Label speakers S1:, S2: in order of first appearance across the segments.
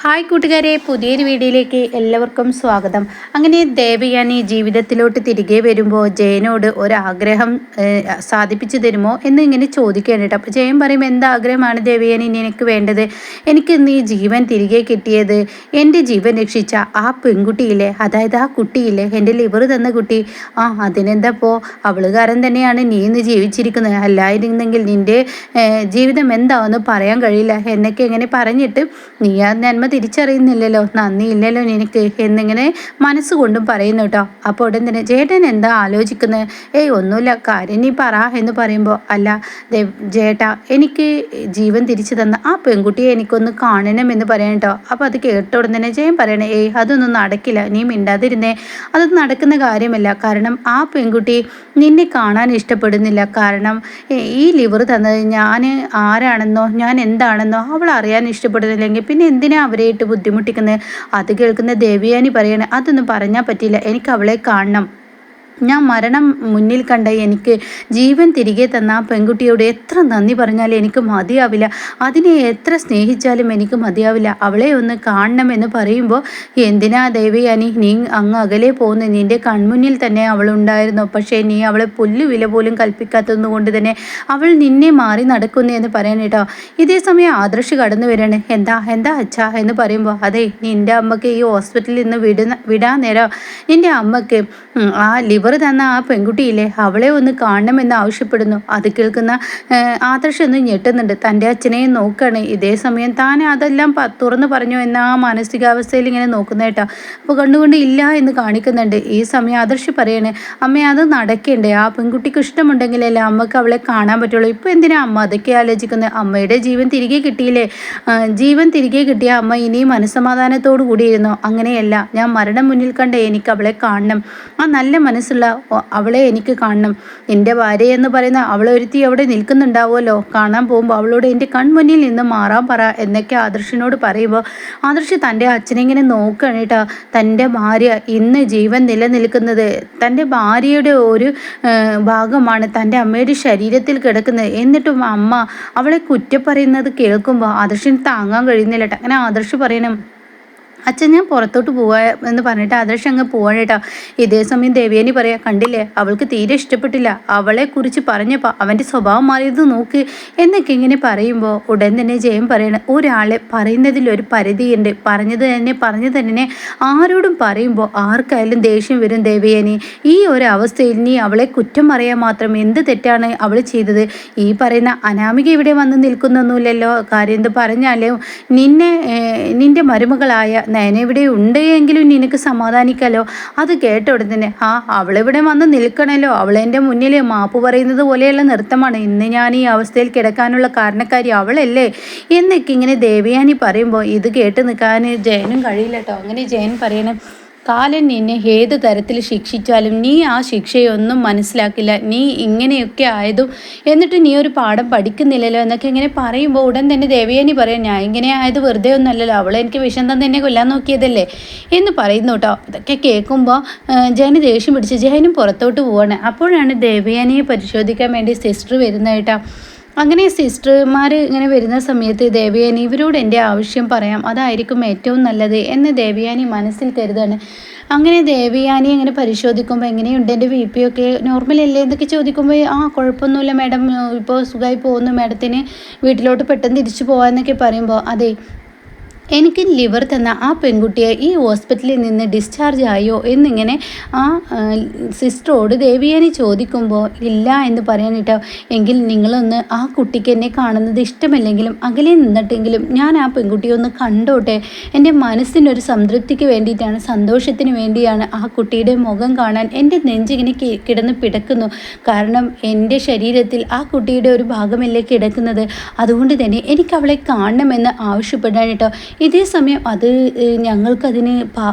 S1: Hi കൂട്ടുകാരെ, പുതിയൊരു വീഡിയോയിലേക്ക് എല്ലാവർക്കും സ്വാഗതം. അങ്ങനെ ദേവയാനി ജീവിതത്തിലോട്ട് തിരികെ വരുമ്പോൾ ജയനോട് ഒരാഗ്രഹം സാധിപ്പിച്ചു തരുമോ എന്ന് ഇങ്ങനെ ചോദിക്കാനായിട്ട്. അപ്പോൾ ജയൻ പറയും, എന്താഗ്രഹമാണ് ദേവയാനി നിനക്ക് വേണ്ടത്? എനിക്ക് നീ ജീവൻ തിരികെ കിട്ടിയത്, എൻ്റെ ജീവൻ രക്ഷിച്ച ആ പെൺകുട്ടിയില്ലേ, അതായത് ആ കുട്ടിയില്ലേ, എൻ്റെ ലിവർ തന്ന കുട്ടി, അതിനെന്താപ്പോൾ അവൾ കാരണം തന്നെയാണ് നീ ഇന്ന് ജീവിച്ചിരിക്കുന്നത്. അല്ലായിരുന്നെങ്കിൽ നിൻ്റെ ജീവിതം എന്താവെന്ന് പറയാൻ കഴിയില്ല എന്നൊക്കെ ഇങ്ങനെ പറഞ്ഞിട്ട്, നീ ആ നന്മ തിരിച്ചറിയുന്നില്ലല്ലോ, നന്ദിയില്ലല്ലോ നിനക്ക് എന്നിങ്ങനെ മനസ്സുകൊണ്ടും പറയുന്നു കേട്ടോ. അപ്പോൾ ഉടൻ തന്നെ ചേട്ടൻ എന്താ ആലോചിക്കുന്നത്? ഒന്നുമില്ല, കാര്യം നീ പറ എന്ന് പറയുമ്പോൾ, അല്ല ചേട്ടാ, എനിക്ക് ജീവൻ തിരിച്ചു തന്ന ആ പെൺകുട്ടിയെ എനിക്കൊന്ന് കാണണം എന്ന് പറയാൻ കേട്ടോ. അപ്പോൾ അത് കേട്ട ഉടൻ തന്നെ ജയൻ പറയണേ, അതൊന്നും നടക്കില്ല, നീ മിണ്ടാതിരുന്നേ, അതൊന്നും നടക്കുന്ന കാര്യമല്ല. കാരണം ആ പെൺകുട്ടി നിന്നെ കാണാൻ ഇഷ്ടപ്പെടുന്നില്ല. കാരണം ഈ ലിവർ തന്നത് ഞാൻ ആരാണെന്നോ ഞാൻ എന്താണെന്നോ അവൾ അറിയാൻ ഇഷ്ടപ്പെടുന്നില്ലെങ്കിൽ പിന്നെ എന്തിനാ അവരെ ഇട്ട് ബുദ്ധിമുട്ടിക്കുന്നത്? അത് കേൾക്കുന്ന ദേവയാനി പറയണേ, അതൊന്നും പറഞ്ഞാൽ പറ്റില്ല, എനിക്ക് അവളെ കാണണം. ഞാൻ മരണം മുന്നിൽ കണ്ട എനിക്ക് ജീവൻ തിരികെ തന്ന ആ പെൺകുട്ടിയോട് എത്ര നന്ദി പറഞ്ഞാലും എനിക്ക് മതിയാവില്ല, അതിനെ എത്ര സ്നേഹിച്ചാലും എനിക്ക് മതിയാവില്ല, അവളെ ഒന്ന് കാണണമെന്ന് പറയുമ്പോൾ, എന്തിനാ ദേവയാനി നീ അങ്ങ് അകലെ പോകുന്നു? നിൻ്റെ കൺമുന്നിൽ തന്നെ അവളുണ്ടായിരുന്നു, പക്ഷേ നീ അവളെ പുല്ലുവില പോലും കൽപ്പിക്കാത്തതുകൊണ്ട് തന്നെ അവൾ നിന്നെ മാറി നടക്കുന്നു എന്ന് പറയാൻ കേട്ടോ. ഇതേ സമയം ആദർശ് കടന്നു വരാണ്. എന്താ എന്താ അച്ഛാ എന്ന് പറയുമ്പോൾ, അതെ, നിൻ്റെ അമ്മക്ക് ഈ ഹോസ്പിറ്റലിൽ നിന്ന് വിടാൻ നേരം നിൻ്റെ അമ്മക്ക് ആ ലിവർ തന്ന ആ പെൺകുട്ടിയില്ലേ, അവളെ ഒന്ന് കാണണമെന്ന് ആവശ്യപ്പെടുന്നു. അത് കേൾക്കുന്ന ആദർശ് ഒന്ന് ഞെട്ടുന്നുണ്ട്, തൻ്റെ അച്ഛനെയും നോക്കുകയാണ്. ഇതേ സമയം താൻ അതെല്ലാം തുറന്നു പറഞ്ഞു എന്ന ആ മാനസികാവസ്ഥയിൽ ഇങ്ങനെ നോക്കുന്ന കേട്ടോ. അപ്പോൾ കണ്ടുകൊണ്ട് ഇല്ല എന്ന് കാണിക്കുന്നുണ്ട്. ഈ സമയം ആദർശ് പറയാണ്, അമ്മ അത് നടക്കേണ്ടേ, ആ പെൺകുട്ടിക്ക് ഇഷ്ടമുണ്ടെങ്കിലല്ലേ അമ്മക്ക് അവളെ കാണാൻ പറ്റുള്ളൂ. ഇപ്പോൾ എന്തിനാ അമ്മ അതൊക്കെ ആലോചിക്കുന്നത്? അമ്മയുടെ ജീവൻ തിരികെ കിട്ടിയില്ലേ, ജീവൻ തിരികെ കിട്ടിയ അമ്മ ഇനിയും മനസ്സമാധാനത്തോടു കൂടിയിരുന്നോ? അങ്ങനെയല്ല, ഞാൻ മരണം മുന്നിൽ കണ്ട എനിക്ക് അവളെ കാണണം, ആ നല്ല മനസ്സുള്ള അവളെ എനിക്ക് കാണണം. എൻ്റെ ഭാര്യ എന്ന് പറയുന്ന അവളെ ഒരുത്തി അവിടെ നിൽക്കുന്നുണ്ടാവുമല്ലോ, കാണാൻ പോകുമ്പോൾ അവളോട് എൻ്റെ കൺമുന്നിൽ നിന്ന് മാറാൻ പറ എന്നൊക്കെ ആദർശിനോട് പറയുമ്പോൾ, ആദർശ് തൻ്റെ അച്ഛനെ ഇങ്ങനെ നോക്കുകയാണ് കേട്ടോ. തൻ്റെ ഭാര്യ ഇന്ന് ജീവൻ നിലനിൽക്കുന്നത് തൻ്റെ ഭാര്യയുടെ ഒരു ഭാഗമാണ് തൻ്റെ അമ്മയുടെ ശരീരത്തിൽ കിടക്കുന്നത്. എന്നിട്ടും അമ്മ അവളെ കുറ്റപ്പറയുന്നത് കേൾക്കുമ്പോൾ ആദർശിന് താങ്ങാൻ കഴിയുന്നില്ല കേട്ടോ. അങ്ങനെ ആദർശ് പറയണം, അച്ഛൻ ഞാൻ പുറത്തോട്ട് പോവാ എന്ന് പറഞ്ഞിട്ട് ആദർശ് അങ്ങ് പോവാണ് കേട്ടോ. ഇതേ സമയം ദേവയാനി പറയാ, കണ്ടില്ലേ, അവൾക്ക് തീരെ ഇഷ്ടപ്പെട്ടില്ല, അവളെ കുറിച്ച് പറഞ്ഞപ്പോൾ അവൻ്റെ സ്വഭാവം മാറിയത് നോക്ക് എന്നൊക്കെ ഇങ്ങനെ പറയുമ്പോൾ ഉടൻ തന്നെ ജയം പറയണ, ഒരാളെ പറയുന്നതിൽ ഒരു പരിധിയുണ്ട്, പറഞ്ഞു തന്നെ ആരോടും പറയുമ്പോൾ ആർക്കായാലും ദേഷ്യം വരും. ദേവയാനി, ഈ ഒരു അവസ്ഥയിൽ നീ അവളെ കുറ്റം പറയാൻ മാത്രം എന്ത് തെറ്റാണ് അവൾ ചെയ്തത്? ഈ പറയുന്ന അനാമിക ഇവിടെ വന്ന് നിൽക്കുന്നൊന്നുമില്ലല്ലോ, കാര്യം എന്ത് പറഞ്ഞാലും നിന്റെ മരുമകളായ നയന ഇവിടെ ഉണ്ട് എങ്കിലും നിനക്ക് സമാധാനിക്കാലോ. അത് കേട്ട ഉടൻ തന്നെ, അവളിവിടെ വന്ന് നിൽക്കണല്ലോ, അവളെൻ്റെ മുന്നിൽ മാപ്പ് പറയുന്നത് പോലെയുള്ള നൃത്തമാണ് ഇന്ന് ഞാൻ ഈ അവസ്ഥയിൽ കിടക്കാനുള്ള കാരണക്കാരി അവളല്ലേ എന്നൊക്കെ ഇങ്ങനെ ദേവയാനി പറയുമ്പോൾ ഇത് കേട്ട് നിൽക്കാൻ ജയനും കഴിയില്ല കേട്ടോ. അങ്ങനെ ജയൻ പറയണം, കാലൻ നിന്നെ ഏത് തരത്തിൽ ശിക്ഷിച്ചാലും നീ ആ ശിക്ഷയൊന്നും മനസ്സിലാക്കില്ല, നീ ഇങ്ങനെയൊക്കെ ആയതും എന്നിട്ട് നീ ഒരു പാഠം പഠിക്കുന്നില്ലല്ലോ എന്നൊക്കെ ഇങ്ങനെ പറയുമ്പോൾ ഉടൻ തന്നെ ദേവയാനി പറയാം, ഞാൻ ഇങ്ങനെ ആയത് വെറുതെ ഒന്നല്ലല്ലോ, അവളെ എനിക്ക് വിഷം തന്നെ കൊല്ലാൻ നോക്കിയതല്ലേ എന്ന് പറയുന്നു കേട്ടോ. ഇതൊക്കെ കേൾക്കുമ്പോൾ ജയന് ദേഷ്യം പിടിച്ച് ജയനും പുറത്തോട്ട് പോവാണ്. അപ്പോഴാണ് ദേവയാനിയെ പരിശോധിക്കാൻ വേണ്ടി സിസ്റ്റർ വരുന്നത് കേട്ടോ. അങ്ങനെ സിസ്റ്റർമാർ ഇങ്ങനെ വരുന്ന സമയത്ത് ദേവയാനി, ഇവരോട് എൻ്റെ ആവശ്യം പറയാം, അതായിരിക്കും ഏറ്റവും നല്ലത് എന്ന് ദേവയാനി മനസ്സിൽ കരുതാണ്. അങ്ങനെ ദേവയാനി അങ്ങനെ പരിശോധിക്കുമ്പോൾ, എങ്ങനെയുണ്ട് എൻ്റെ BP ഒക്കെ നോർമലല്ലേ എന്നൊക്കെ ചോദിക്കുമ്പോൾ, കുഴപ്പമൊന്നുമില്ല മാഡം, ഇപ്പോൾ സുഖമായി പോകുന്നു, മാഡത്തിന് വീട്ടിലോട്ട് പെട്ടെന്ന് തിരിച്ചു പോകാമെന്നൊക്കെ പറയുമ്പോൾ, അതെ, എനിക്ക് ലിവർ തന്ന ആ പെൺകുട്ടിയെ ഈ ഹോസ്പിറ്റലിൽ നിന്ന് ഡിസ്ചാർജ് ആയോ എന്നിങ്ങനെ ആ സിസ്റ്ററോട് ദേവയാനി ചോദിക്കുമ്പോൾ, ഇല്ല എന്ന് പറയാനിട്ടോ. എങ്കിൽ നിങ്ങളൊന്ന് ആ കുട്ടിക്ക് എന്നെ കാണുന്നത് ഇഷ്ടമല്ലെങ്കിലും അകലെ നിന്നിട്ടെങ്കിലും ഞാൻ ആ പെൺകുട്ടിയെ ഒന്ന് കണ്ടോട്ടെ, എൻ്റെ മനസ്സിനൊരു സംതൃപ്തിക്ക് വേണ്ടിയിട്ടാണ്, സന്തോഷത്തിന് വേണ്ടിയാണ് ആ കുട്ടിയുടെ മുഖം കാണാൻ എൻ്റെ നെഞ്ചിങ്ങനെ കിടന്ന് പിടക്കുന്നു. കാരണം എൻ്റെ ശരീരത്തിൽ ആ കുട്ടിയുടെ ഒരു ഭാഗമല്ലേ കിടക്കുന്നത്, അതുകൊണ്ട് തന്നെ എനിക്ക് അവളെ കാണണമെന്ന് ആവശ്യപ്പെടാൻ കേട്ടോ. ഇതേ സമയം അത് ഞങ്ങൾക്കതിന്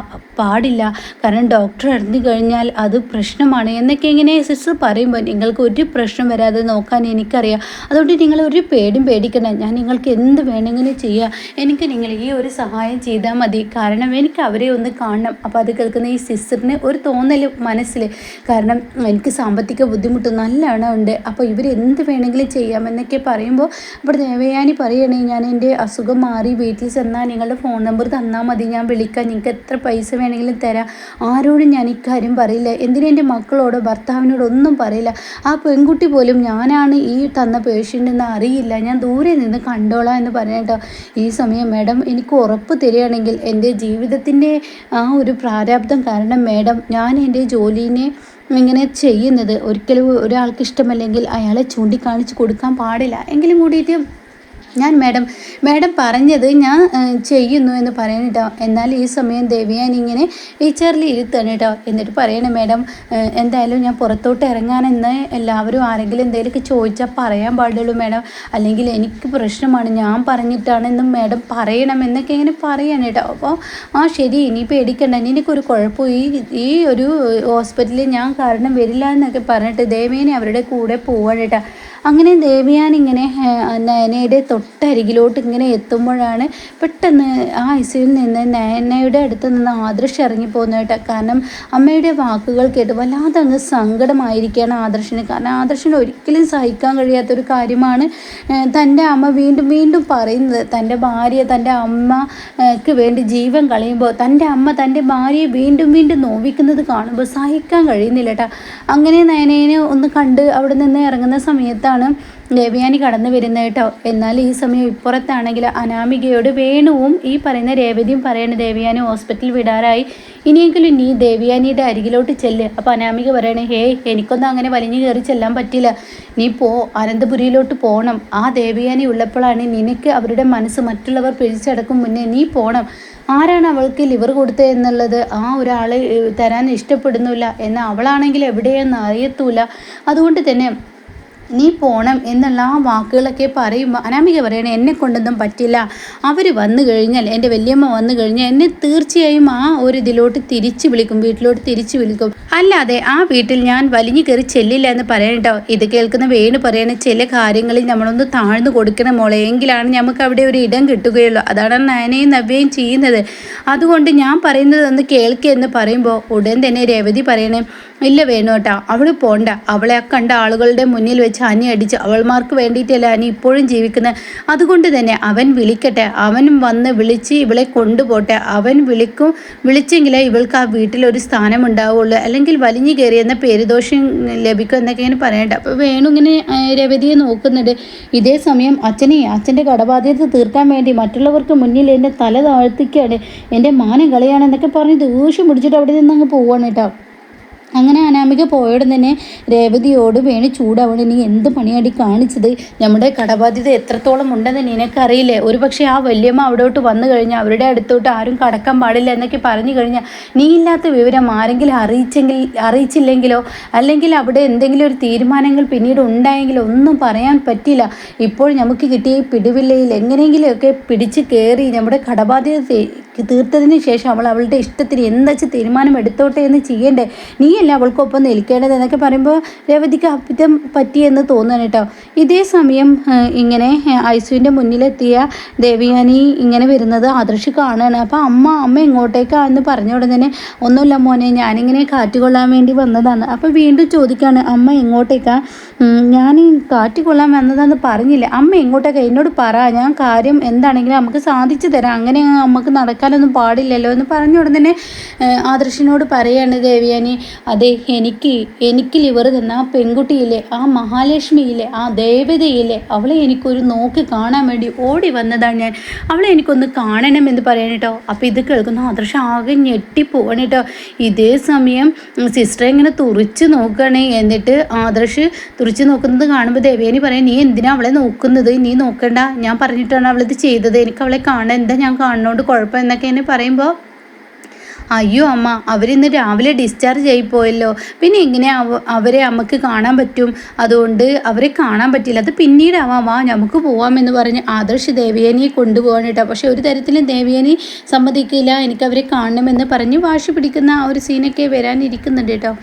S1: പാടില്ല, കാരണം ഡോക്ടർ അറിഞ്ഞു കഴിഞ്ഞാൽ അത് പ്രശ്നമാണ് എന്നൊക്കെ ഇങ്ങനെ സിസ്റ്റർ പറയുമ്പോൾ, നിങ്ങൾക്ക് ഒരു പ്രശ്നം വരാതെ നോക്കാൻ എനിക്കറിയാം, അതുകൊണ്ട് നിങ്ങൾ ഒരു പേടിയും പേടിക്കണം, ഞാൻ നിങ്ങൾക്ക് എന്ത് വേണമെങ്കിലും ചെയ്യാം, എനിക്ക് നിങ്ങൾ ഈ ഒരു സഹായം ചെയ്താൽ മതി, കാരണം എനിക്ക് അവരെ ഒന്ന് കാണണം. അപ്പോൾ അത് കേൾക്കുന്ന ഈ സിസ്റ്ററിന് ഒരു തോന്നൽ മനസ്സിൽ, കാരണം എനിക്ക് സാമ്പത്തിക ബുദ്ധിമുട്ട് നല്ലോണം ഉണ്ട്, അപ്പോൾ ഇവരെന്ത് വേണമെങ്കിലും ചെയ്യാമെന്നൊക്കെ പറയുമ്പോൾ, അപ്പോൾ ദേവയാനി പറയണേ, ഞാൻ എൻ്റെ അസുഖം മാറി വീട്ടിൽ ചെന്നാൽ നിങ്ങളുടെ ഫോൺ നമ്പർ തന്നാൽ മതി, ഞാൻ വിളിക്കാം, നിങ്ങൾക്ക് എത്ര പൈസ വേണമെങ്കിലും തരാം, ആരോടും ഞാൻ ഇക്കാര്യം പറയില്ല, എന്തിനും എൻ്റെ മക്കളോടോ ഭർത്താവിനോടോ ഒന്നും പറയില്ല, ആ പെൺകുട്ടി പോലും ഞാനാണ് ഈ തന്ന പേഷ്യൻ്റ് എന്ന് അറിയില്ല, ഞാൻ ദൂരെ നിന്ന് കണ്ടോളാം എന്ന് പറഞ്ഞിട്ടോ. ഈ സമയം മാഡം എനിക്ക് ഉറപ്പ് തരികയാണെങ്കിൽ എൻ്റെ ജീവിതത്തിൻ്റെ ആ ഒരു പ്രാരാബ്ദം കാരണം മാഡം ഞാൻ എൻ്റെ ജോലിനെ ഇങ്ങനെ ചെയ്യുന്നത് ഒരിക്കലും ഒരാൾക്ക് ഇഷ്ടമല്ലെങ്കിൽ അയാളെ ചൂണ്ടിക്കാണിച്ച് കൊടുക്കാൻ പാടില്ല, എങ്കിലും കൂടിയിട്ട് ഞാൻ മാഡം പറഞ്ഞത് ഞാൻ ചെയ്യുന്നു എന്ന് പറയണം കേട്ടോ. എന്നാൽ ഈ സമയം ദേവയാനി ഇങ്ങനെ HR ഇരുത്താണ് കേട്ടോ. എന്നിട്ട് പറയണേ മാഡം, എന്തായാലും ഞാൻ പുറത്തോട്ട് ഇറങ്ങാനെന്ന് എല്ലാവരും ആരെങ്കിലും എന്തെങ്കിലുമൊക്കെ ചോദിച്ചാൽ പറയാൻ പാടുള്ളൂ മാഡം, അല്ലെങ്കിൽ എനിക്ക് പ്രശ്നമാണ്, ഞാൻ പറഞ്ഞിട്ടാണെന്നും മാഡം പറയണം എന്നൊക്കെ ഇങ്ങനെ പറയാണ് കേട്ടോ. അപ്പോൾ ശരി, ഇനി പേടിക്കണ്ട, എനിക്കൊരു കുഴപ്പവും ഈ ഒരു ഹോസ്പിറ്റലിൽ ഞാൻ കാരണം വരില്ല എന്നൊക്കെ പറഞ്ഞിട്ട് ദേവയാനി അവരുടെ കൂടെ പോവാണ് കേട്ടോ. അങ്ങനെ ദേവയാനി ഇങ്ങനെ നയനയുടെ തൊട്ടരികിലോട്ട് ഇങ്ങനെ എത്തുമ്പോഴാണ് പെട്ടെന്ന് ആ ഐസിയിൽ നിന്ന് നയനയുടെ അടുത്ത് നിന്ന് ആദർശ് ഇറങ്ങിപ്പോകുന്നത് കേട്ടോ. കാരണം അമ്മയുടെ വാക്കുകൾ കേട്ട് വല്ലാതെ അങ്ങ് സങ്കടമായിരിക്കുകയാണ് ആദർശിന്. കാരണം ആദർശിന് ഒരിക്കലും സഹിക്കാൻ കഴിയാത്തൊരു കാര്യമാണ് തൻ്റെ അമ്മ വീണ്ടും വീണ്ടും പറയുന്നത്. തൻ്റെ ഭാര്യ തൻ്റെ അമ്മക്ക് വേണ്ടി ജീവൻ കളയുമ്പോൾ തൻ്റെ അമ്മ തൻ്റെ ഭാര്യയെ വീണ്ടും വീണ്ടും നോവിക്കുന്നത് കാണുമ്പോൾ സഹിക്കാൻ കഴിയുന്നില്ല കേട്ടോ. അങ്ങനെ നയനേനെ ഒന്ന് കണ്ട് അവിടെ നിന്ന് ഇറങ്ങുന്ന സമയത്താണ് ദേവയാനി കടന്നു വരുന്നത് കേട്ടോ. എന്നാൽ ഈ സമയം ഇപ്പുറത്താണെങ്കിൽ അനാമികയോട് വേണുവും ഈ പറയുന്ന രേവതിയും പറയണ ദേവയാനി ഹോസ്പിറ്റലിൽ വിടാറായി, ഇനിയെങ്കിലും നീ ദേവയാനിയുടെ അരികിലോട്ട് ചെല്ല്. അപ്പോൾ അനാമിക പറയണേ, ഹേയ് എനിക്കൊന്നും അങ്ങനെ വലിഞ്ഞു കയറി ചെല്ലാൻ പറ്റില്ല, നീ അനന്തപുരിയിലോട്ട് പോകണം, ആ ദേവയാനി ഉള്ളപ്പോഴാണ് നിനക്ക് അവരുടെ മനസ്സ് മറ്റുള്ളവർ പിടിച്ചടക്കും മുന്നേ നീ പോകണം, ആരാണ് അവൾക്ക് ലിവർ കൊടുത്തത് എന്നുള്ളത് ആ ഒരാൾ തരാൻ ഇഷ്ടപ്പെടുന്നില്ല എന്ന് അവളാണെങ്കിൽ എവിടെയെന്ന് അറിയത്തൂല, അതുകൊണ്ട് തന്നെ നീ പോണം എന്നുള്ള ആ വാക്കുകളൊക്കെ പറയുമ്പോൾ അനാമിക പറയണേ, എന്നെ കൊണ്ടൊന്നും പറ്റില്ല, അവർ വന്നു കഴിഞ്ഞാൽ എൻ്റെ വല്യമ്മ വന്നു കഴിഞ്ഞാൽ എന്നെ തീർച്ചയായും ആ ഒരു ഇതിലോട്ട് തിരിച്ചു വിളിക്കും, വീട്ടിലോട്ട് തിരിച്ചു വിളിക്കും, അല്ലാതെ ആ വീട്ടിൽ ഞാൻ വലിഞ്ഞു കയറി ചെല്ലില്ല എന്ന് പറയണട്ടോ. ഇത് കേൾക്കുന്ന വേണു പറയണ, ചില കാര്യങ്ങളിൽ നമ്മളൊന്ന് താഴ്ന്നു കൊടുക്കണം മോളെ, എങ്കിലാണ് നമുക്ക് അവിടെ ഒരു ഇടം കിട്ടുകയുള്ളൂ, അതാണ് നയനയും നവ്യയും ചെയ്യുന്നത്, അതുകൊണ്ട് ഞാൻ പറയുന്നത് ഒന്ന് കേൾക്കുക എന്ന് പറയുമ്പോൾ ഉടൻ തന്നെ രേവതി പറയണേ, ഇല്ല വേണു കേട്ടോ, അവൾ പോണ്ട, അവളെ കണ്ട ആളുകളുടെ മുന്നിൽ വെച്ച് അനി അടിച്ച് അവൾമാർക്ക് വേണ്ടിയിട്ടല്ല അനി ഇപ്പോഴും ജീവിക്കുന്നത്, അതുകൊണ്ട് തന്നെ അവൻ വിളിക്കട്ടെ, അവൻ വന്ന് വിളിച്ച് ഇവളെ കൊണ്ടുപോട്ടെ, അവൻ വിളിച്ചെങ്കിലേ ഇവൾക്ക് ആ വീട്ടിലൊരു സ്ഥാനം ഉണ്ടാവുള്ളൂ, അല്ലെങ്കിൽ വലിഞ്ഞു കയറിയെന്ന പേരുദോഷം ലഭിക്കും എന്നൊക്കെ ഇങ്ങനെ പറയണ്ട. അപ്പോൾ വേണു ഇങ്ങനെ രവതിയെ നോക്കുന്നുണ്ട്. ഇതേ സമയം അച്ഛൻ്റെ കടബാധ്യത തീർക്കാൻ വേണ്ടി മറ്റുള്ളവർക്ക് മുന്നിൽ എൻ്റെ തല താഴ്ത്തിക്കാണ്, എൻ്റെ മാനം കളയാണെന്നൊക്കെ പറഞ്ഞ് ദേഷ്യം പിടിച്ചിട്ട് അവിടെ നിന്ന് അങ്ങ് പോവാണ് കേട്ടോ. അങ്ങനെ അനാമിക പോയോടെ തന്നെ രേവതിയോട് വേണി ചൂടാവണം, നീ എന്ത് പണിയാടി കാണിച്ചത്, നമ്മുടെ കടബാധ്യത എത്രത്തോളം ഉണ്ടെന്ന് നിനക്കറിയില്ലേ, ഒരു പക്ഷേ ആ വല്യമ്മ അവിടോട്ട് വന്നു കഴിഞ്ഞാൽ അവരുടെ അടുത്തോട്ട് ആരും കടക്കാൻ പാടില്ല എന്നൊക്കെ പറഞ്ഞു കഴിഞ്ഞാൽ നീ ഇല്ലാത്ത വിവരം ആരെങ്കിലും അറിയിച്ചില്ലെങ്കിലോ, അല്ലെങ്കിൽ അവിടെ എന്തെങ്കിലും ഒരു തീരുമാനങ്ങൾ പിന്നീട് ഉണ്ടായെങ്കിലോ ഒന്നും പറയാൻ പറ്റില്ല, ഇപ്പോൾ നമുക്ക് കിട്ടിയ പിടിവില്ലയിൽ എങ്ങനെയെങ്കിലുമൊക്കെ പിടിച്ച് കയറി നമ്മുടെ കടബാധ്യത തീർത്തതിന് ശേഷം അവളുടെ ഇഷ്ടത്തിന് എന്താ വെച്ചാൽ തീരുമാനം എടുത്തോട്ടെ എന്ന് ചെയ്യണ്ടേ, നീയല്ല അവൾക്കൊപ്പം നിൽക്കേണ്ടത് എന്നൊക്കെ പറയുമ്പോൾ രവതിക്ക് അപ്പിത്തം പറ്റിയെന്ന് തോന്നുന്നു കേട്ടോ. ഇതേ സമയം ഇങ്ങനെ ഐസുവിൻ്റെ മുന്നിലെത്തിയ ദേവയാനി ഇങ്ങനെ വരുന്നത് ആദർശ് കാണുകയാണ്. അപ്പോൾ അമ്മ ഇങ്ങോട്ടേക്കാന്ന് പറഞ്ഞ ഉടനെ തന്നെ, ഒന്നുമില്ല മോനെ, ഞാനിങ്ങനെ കാറ്റ് കൊള്ളാൻ വേണ്ടി വന്നതാണ്. അപ്പോൾ വീണ്ടും ചോദിക്കുകയാണ്, അമ്മ എങ്ങോട്ടേക്കാ, ഞാൻ കാറ്റ് കൊള്ളാൻ വന്നതാന്ന് പറഞ്ഞില്ലേ, അമ്മ എങ്ങോട്ടേക്കാ എന്നോട് പറ, ഞാൻ കാര്യം എന്താണെങ്കിലും നമുക്ക് സാധിച്ചു തരാം, അങ്ങനെ നമുക്ക് നടക്കാനൊന്നും പാടില്ലല്ലോ എന്ന് പറഞ്ഞ ഉടനെ തന്നെ ആദർശിനോട് പറയാണ് ദേവയാനി, അതെ എനിക്ക് ലിവർ തന്ന ആ പെൺകുട്ടിയില്ലേ, ആ മഹാലക്ഷ്മിയില്ലേ, ആ ദേവതയില്ലേ, അവളെ എനിക്കൊരു നോക്കി കാണാൻ വേണ്ടി ഓടി വന്നതാണ് ഞാൻ, അവളെ എനിക്കൊന്ന് കാണണം എന്ന് പറയാൻ കേട്ടോ. അപ്പോൾ ഇത് കേൾക്കുന്ന ആദർശ് ആകെ ഞെട്ടിപ്പോവാണ് കേട്ടോ. ഇതേ സമയം സിസ്റ്ററെ ഇങ്ങനെ തുറിച്ച് നോക്കുകയാണ്. എന്നിട്ട് ആദർശ് തുറിച്ച് നോക്കുന്നത് കാണുമ്പോൾ ദേവയാനി പറയാം, നീ എന്തിനാ അവളെ നോക്കുന്നത്, നീ നോക്കണ്ട, ഞാൻ പറഞ്ഞിട്ടാണ് അവളിത് ചെയ്തത്, എനിക്ക് അവളെ കാണാൻ എന്താ ഞാൻ കാണുന്നതുകൊണ്ട് കുഴപ്പം എന്നൊക്കെ എന്നെ പറയുമ്പോൾ, അയ്യോ അമ്മ, അവരിന്ന് രാവിലെ ഡിസ്ചാർജ് ആയിപ്പോയല്ലോ, പിന്നെ എങ്ങനെ അവരെ അമ്മക്ക് കാണാൻ പറ്റും, അതുകൊണ്ട് അവരെ കാണാൻ പറ്റില്ല, അത് പിന്നീടാവാം, വാ നമുക്ക് പോവാമെന്ന് പറഞ്ഞ് ആദർശ് ദേവയാനിയെ കൊണ്ടുപോകാൻ കേട്ടോ. പക്ഷെ ഒരു തരത്തിലും ദേവയാനി സമ്മതിക്കില്ല, എനിക്കവരെ കാണണമെന്ന് പറഞ്ഞ് വാശി പിടിക്കുന്ന ആ ഒരു സീനൊക്കെ വരാനിരിക്കുന്നുണ്ട് കേട്ടോ.